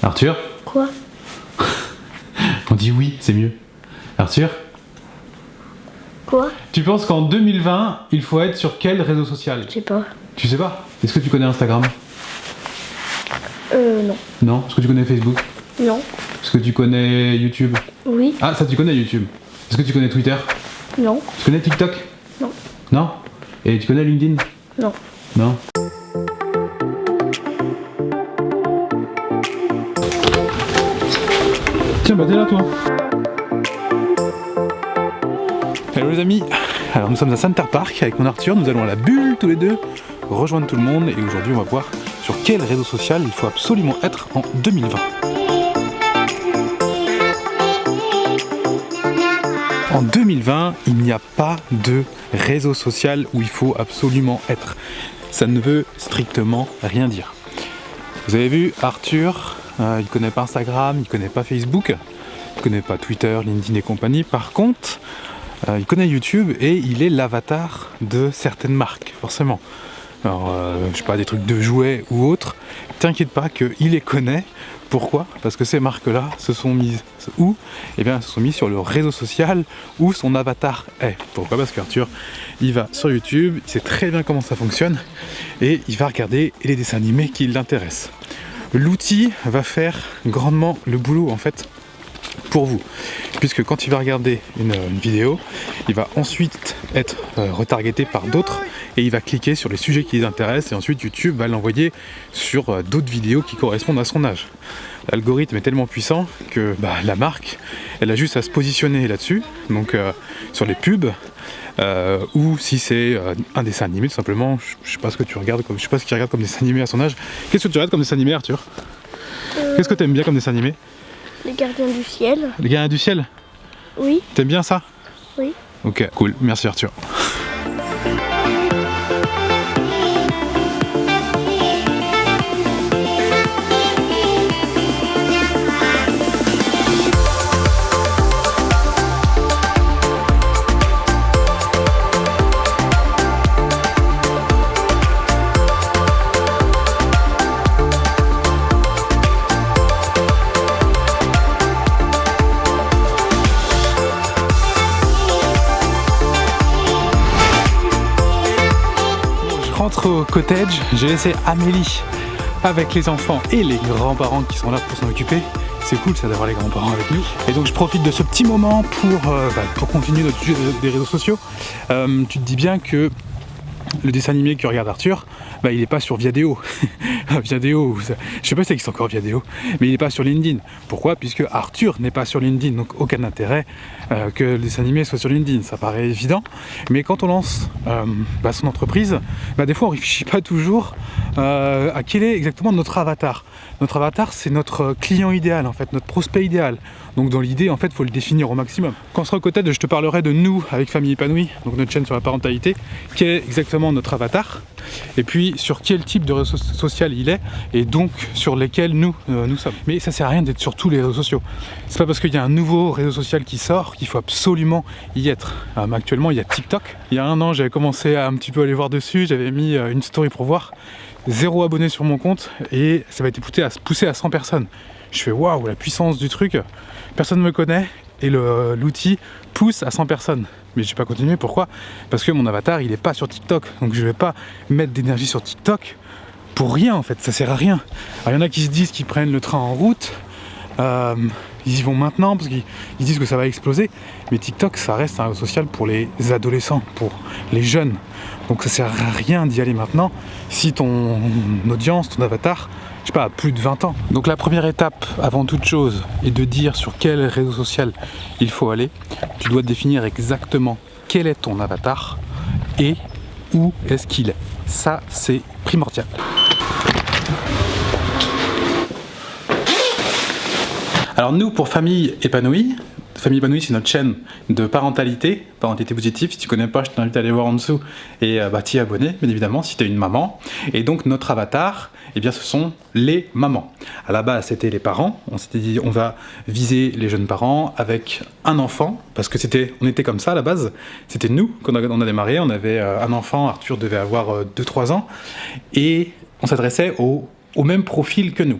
Arthur? Quoi? On dit oui, c'est mieux. Arthur? Quoi? Tu penses qu'en 2020, il faut être sur quel réseau social? Je sais pas. Tu sais pas? Est-ce que tu connais Instagram? Non. Non? Est-ce que tu connais Facebook? Non. Est-ce que tu connais YouTube? Oui. Ah, ça tu connais YouTube. Est-ce que tu connais Twitter? Non. Tu connais TikTok? Non. Non? Et tu connais LinkedIn? Non. Non? Tiens, bah t'es là toi. Hello les amis. Alors nous sommes à Center Park avec mon Arthur, nous allons à la bulle tous les deux, rejoindre tout le monde et aujourd'hui on va voir sur quel réseau social il faut absolument être en 2020. En 2020, il n'y a pas de réseau social où il faut absolument être. Ça ne veut strictement rien dire. Vous avez vu, Arthur, il connaît pas Instagram, il connaît pas Facebook, il connaît pas Twitter, LinkedIn et compagnie. Par contre, il connaît YouTube et il est l'avatar de certaines marques, forcément. Alors, je sais pas, des trucs de jouets ou autres. T'inquiète pas qu'il les connaît. Pourquoi? Parce que ces marques-là se sont mises où? Eh bien, elles se sont mises sur le réseau social où son avatar est. Pourquoi? Parce qu'Arthur, il va sur YouTube, il sait très bien comment ça fonctionne et il va regarder les dessins animés qui l'intéressent. L'outil va faire grandement le boulot en fait pour vous, puisque quand il va regarder une vidéo, il va ensuite être retargeté par d'autres et il va cliquer sur les sujets qui les intéressent et ensuite YouTube va l'envoyer sur d'autres vidéos qui correspondent à son âge. L'algorithme est tellement puissant que la marque, elle a juste à se positionner là-dessus, donc sur les pubs, ou si c'est un dessin animé tout simplement. Je sais pas ce que tu regardes comme, je sais pas ce qu'il regarde comme dessin animé à son âge. Qu'est-ce que tu regardes comme dessin animé, Arthur? Qu'est-ce que tu aimes bien comme dessin animé? Les gardiens du ciel. Les gardiens du ciel? Oui. T'aimes bien ça? Oui. Ok, cool, merci Arthur. Rentre au cottage, j'ai laissé Amélie avec les enfants et les grands-parents qui sont là pour s'en occuper. C'est cool ça d'avoir les grands-parents avec nous. Et donc je profite de ce petit moment pour continuer notre sujet des réseaux sociaux. Tu te dis bien que le dessin animé que regarde Arthur, il n'est pas sur Viadeo. Viadeo, je sais pas si ça existe encore Viadeo, mais il n'est pas sur LinkedIn. Pourquoi? Puisque Arthur n'est pas sur LinkedIn, donc aucun intérêt que le dessin animé soit sur LinkedIn. Ça paraît évident, mais quand on lance son entreprise, des fois on réfléchit pas toujours à quel est exactement notre avatar. Notre avatar, c'est notre client idéal, en fait, notre prospect idéal. Donc dans l'idée, en fait, il faut le définir au maximum. Quand on sera au cottage, je te parlerai de nous avec Famille Épanouie, donc notre chaîne sur la parentalité, quel est exactement notre avatar, et puis sur quel type de réseau social il est, et donc sur lesquels nous sommes. Mais ça sert à rien d'être sur tous les réseaux sociaux. C'est pas parce qu'il y a un nouveau réseau social qui sort qu'il faut absolument y être. Actuellement, il y a TikTok. Il y a un an, j'avais commencé à un petit peu aller voir dessus, j'avais mis une story pour voir. 0 abonnés sur mon compte et ça va être poussé à 100 personnes. Je fais waouh, la puissance du truc, personne ne me connaît et l'outil pousse à 100 personnes. Mais je vais pas continuer, pourquoi? Parce que mon avatar il est pas sur TikTok, donc je vais pas mettre d'énergie sur TikTok pour rien en fait, ça sert à rien. Alors il y en a qui se disent qu'ils prennent le train en route, ils y vont maintenant parce qu'ils disent que ça va exploser, mais TikTok ça reste un réseau social pour les adolescents, pour les jeunes. Donc ça sert à rien d'y aller maintenant si ton audience, ton avatar, je sais pas, a plus de 20 ans. Donc la première étape avant toute chose est de dire sur quel réseau social il faut aller. Tu dois définir exactement quel est ton avatar et où est-ce qu'il est. Ça c'est primordial. Alors nous, pour Famille Épanouie, c'est notre chaîne de parentalité positive. Si tu connais pas, je t'invite à aller voir en dessous et t'y abonner, bien évidemment, si tu es une maman. Et donc notre avatar, ce sont les mamans. À la base, c'était les parents. On s'était dit, on va viser les jeunes parents avec un enfant, parce que on était comme ça à la base. C'était nous, quand on a démarré, on avait un enfant, Arthur devait avoir 2-3 ans, et on s'adressait au même profil que nous.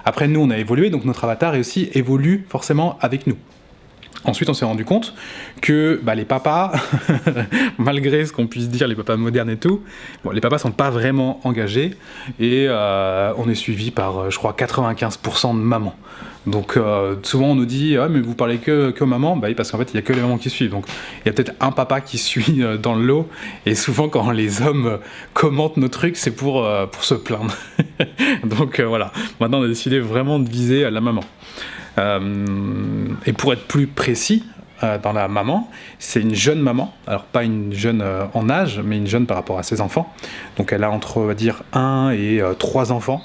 après nous on a évolué, donc notre avatar aussi évolue forcément avec nous. Ensuite, on s'est rendu compte que les papas, malgré ce qu'on puisse dire, les papas modernes et tout, les papas sont pas vraiment engagés et on est suivi par, je crois, 95% de mamans. Donc souvent on nous dit « Ah, mais vous parlez que aux mamans ?» Parce qu'en fait, il n'y a que les mamans qui suivent. Donc il y a peut-être un papa qui suit dans le lot et souvent quand les hommes commentent nos trucs, c'est pour se plaindre. Donc voilà, maintenant on a décidé vraiment de viser la maman. Et pour être plus précis, dans la maman, c'est une jeune maman, alors pas une jeune en âge, mais une jeune par rapport à ses enfants. Donc elle a entre, on va dire, 1 et 3 enfants.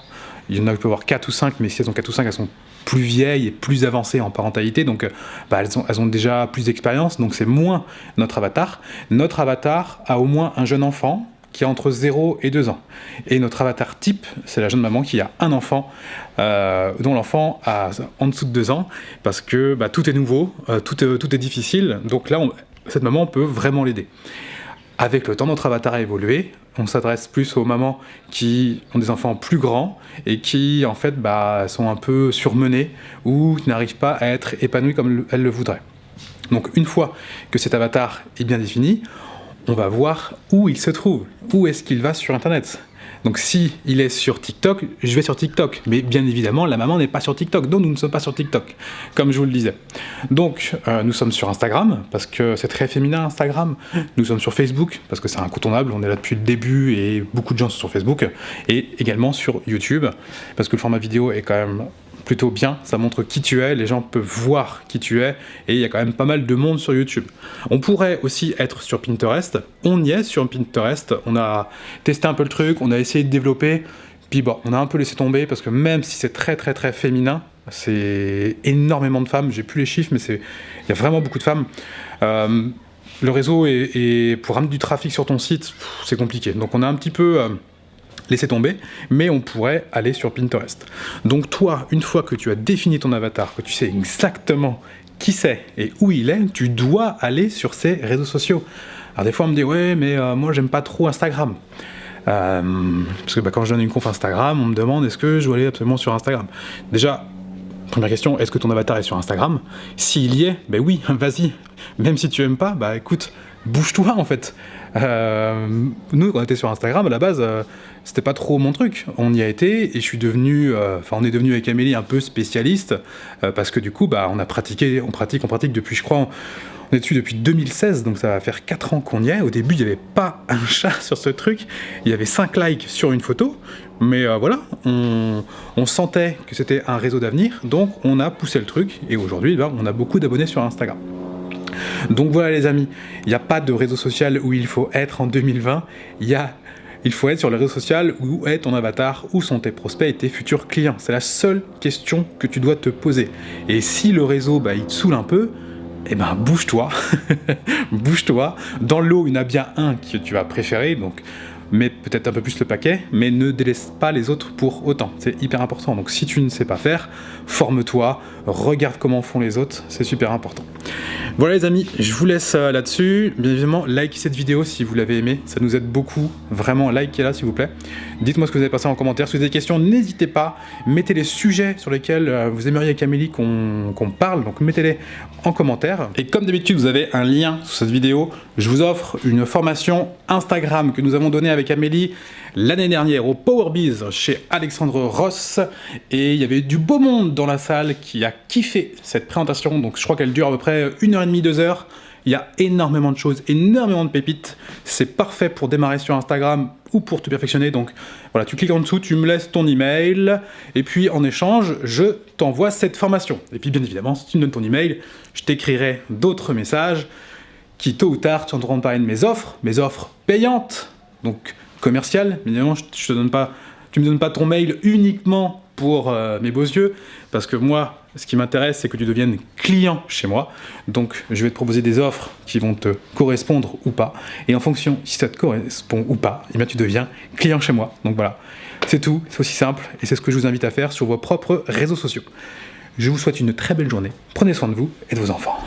Il y en a qui peuvent avoir 4 ou 5, mais si elles ont 4 ou 5, elles sont plus vieilles et plus avancées en parentalité, donc elles ont déjà plus d'expérience, donc c'est moins notre avatar. Notre avatar a au moins un jeune enfant qui a entre 0 et 2 ans. Et notre avatar type, c'est la jeune maman qui a un enfant, dont l'enfant a en dessous de 2 ans, parce que tout est nouveau, tout est difficile, donc là, cette maman peut vraiment l'aider. Avec le temps, notre avatar a évolué, on s'adresse plus aux mamans qui ont des enfants plus grands et qui, en fait, sont un peu surmenées ou n'arrivent pas à être épanouies comme elles le voudraient. Donc, une fois que cet avatar est bien défini, on va voir où il se trouve, où est-ce qu'il va sur Internet. Donc si il est sur TikTok, je vais sur TikTok. Mais bien évidemment, la maman n'est pas sur TikTok, donc nous ne sommes pas sur TikTok, comme je vous le disais. Donc nous sommes sur Instagram, parce que c'est très féminin Instagram. Nous sommes sur Facebook, parce que c'est incontournable, on est là depuis le début et beaucoup de gens sont sur Facebook. Et également sur YouTube, parce que le format vidéo est quand même plutôt bien, ça montre qui tu es, les gens peuvent voir qui tu es, et il y a quand même pas mal de monde sur YouTube. On pourrait aussi être sur Pinterest, on y est sur Pinterest, on a testé un peu le truc, on a essayé de développer, puis on a un peu laissé tomber, parce que même si c'est très très très féminin, c'est énormément de femmes, j'ai plus les chiffres, mais il y a vraiment beaucoup de femmes. Le réseau est pour amener du trafic sur ton site, c'est compliqué, donc on a un petit peu laisser tomber, mais on pourrait aller sur Pinterest. Donc toi, une fois que tu as défini ton avatar, que tu sais exactement qui c'est et où il est, tu dois aller sur ces réseaux sociaux. Alors des fois on me dit « Ouais, mais moi j'aime pas trop Instagram ». Parce que quand je donne une conf Instagram, on me demande « Est-ce que je dois aller absolument sur Instagram ?» Déjà, première question, est-ce que ton avatar est sur Instagram ? S'il y est, oui, vas-y. Même si tu aimes pas, écoute, bouge-toi en fait. Nous, quand on était sur Instagram, à la base, c'était pas trop mon truc. On y a été et je suis devenu, on est devenu avec Amélie un peu spécialiste parce que du coup, on pratique depuis, je crois, on est dessus depuis 2016, donc ça va faire 4 ans qu'on y est. Au début, il n'y avait pas un chat sur ce truc. Il y avait 5 likes sur une photo, mais voilà, on sentait que c'était un réseau d'avenir, donc on a poussé le truc et aujourd'hui, on a beaucoup d'abonnés sur Instagram. Donc voilà les amis, il n'y a pas de réseau social où il faut être en 2020, il faut être sur le réseau social où est ton avatar, où sont tes prospects et tes futurs clients. C'est la seule question que tu dois te poser. Et si le réseau il te saoule un peu, bouge-toi, bouge-toi. Dans le lot, il y en a bien un que tu vas préférer, donc mets peut-être un peu plus le paquet, mais ne délaisse pas les autres pour autant. C'est hyper important. Donc si tu ne sais pas faire, forme-toi, regarde comment font les autres, c'est super important. Voilà les amis, je vous laisse là-dessus. Bien évidemment, likez cette vidéo si vous l'avez aimée, ça nous aide beaucoup. Vraiment, likez-la s'il vous plaît. Dites-moi ce que vous avez passé en commentaire. Si vous avez des questions, n'hésitez pas. Mettez les sujets sur lesquels vous aimeriez avec Amélie qu'on parle, donc mettez-les en commentaire. Et comme d'habitude, vous avez un lien sous cette vidéo. Je vous offre une formation Instagram que nous avons donnée avec Amélie l'année dernière au PowerBiz chez Alexandre Ross. Et il y avait du beau monde dans la salle qui a kiffé cette présentation. Donc je crois qu'elle dure à peu près 1h30, 2 heures. Il y a énormément de choses, énormément de pépites. C'est parfait pour démarrer sur Instagram ou pour te perfectionner. Donc voilà, tu cliques en dessous, tu me laisses ton email. Et puis en échange, je t'envoie cette formation. Et puis bien évidemment, si tu me donnes ton email, je t'écrirai d'autres messages qui tôt ou tard tu entendras parler de mes offres payantes. Donc commerciales, évidemment, tu me donnes pas ton mail uniquement pour mes beaux yeux, parce que moi, ce qui m'intéresse, c'est que tu deviennes client chez moi. Donc, je vais te proposer des offres qui vont te correspondre ou pas. Et en fonction, si ça te correspond ou pas, tu deviens client chez moi. Donc voilà, c'est tout, c'est aussi simple. Et c'est ce que je vous invite à faire sur vos propres réseaux sociaux. Je vous souhaite une très belle journée. Prenez soin de vous et de vos enfants.